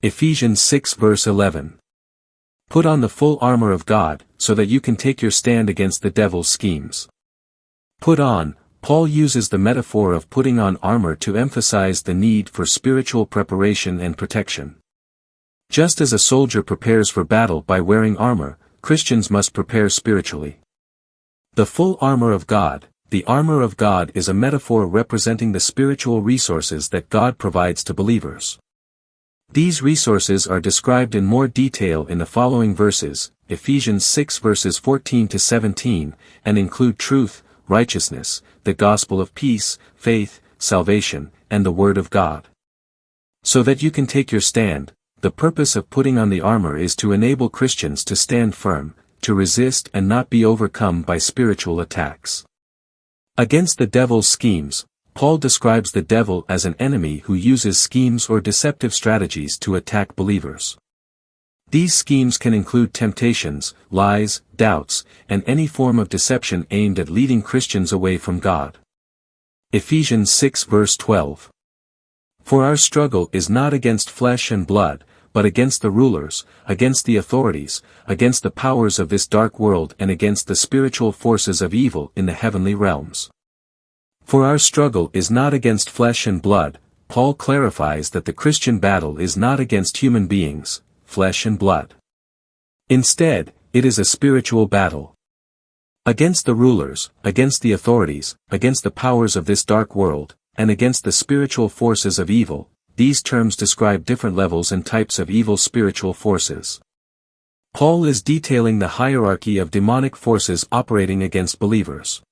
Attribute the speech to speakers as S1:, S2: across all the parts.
S1: Ephesians 6 verse 11. Put on the full armor of God, so that you can take your stand against the devil's schemes. Put on, Paul uses the metaphor of putting on armor to emphasize the need for spiritual preparation and protection. Just as a soldier prepares for battle by wearing armor, Christians must prepare spiritually. The full armor of God. The armor of God is a metaphor representing the spiritual resources that God provides to believers. These resources are described in more detail in the following verses, Ephesians 6 verses 14 to 17, and include truth, righteousness, the gospel of peace, faith, salvation, and the word of God. So that you can take your stand, the purpose of putting on the armor is to enable Christians to stand firm, to resist and not be overcome by spiritual attacks. Against the devil's schemes, Paul describes the devil as an enemy who uses schemes or deceptive strategies to attack believers. These schemes can include temptations, lies, doubts, and any form of deception aimed at leading Christians away from God. Ephesians 6 verse 12. For our struggle is not against flesh and blood, but against the rulers, against the authorities, against the powers of this dark world and against the spiritual forces of evil in the heavenly realms. For our struggle is not against flesh and blood. Paul clarifies that the Christian battle is not against human beings, flesh and blood. Instead, it is a spiritual battle. Against the rulers, against the authorities, against the powers of this dark world, and against the spiritual forces of evil. These terms describe different levels and types of evil spiritual forces. Paul is detailing the hierarchy of demonic forces operating against believers.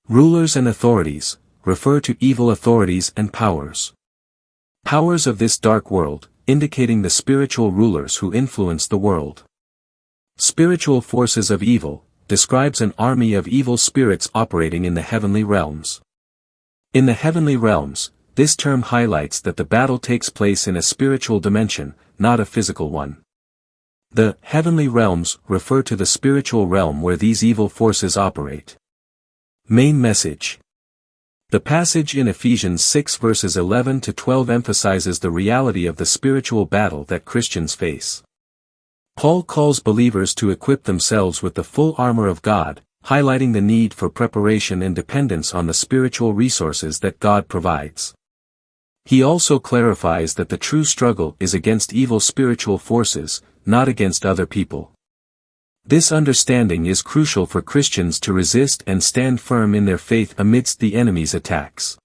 S1: Rulers and authorities refer to evil authorities and powers. Powers of this dark world, indicating the spiritual rulers who influence the world. Spiritual forces of evil describes an army of evil spirits operating in the heavenly realms. In the heavenly realms, this term highlights that the battle takes place in a spiritual dimension, not a physical one. The heavenly realms refer to the spiritual realm where these evil forces operate. Main message. The passage in Ephesians 6 verses 11 to 12 emphasizes the reality of the spiritual battle that Christians face. Paul calls believers to equip themselves with the full armor of God, highlighting the need for preparation and dependence on the spiritual resources that God provides. He also clarifies that the true struggle is against evil spiritual forces, not against other people. This understanding is crucial for Christians to resist and stand firm in their faith amidst the enemy's attacks.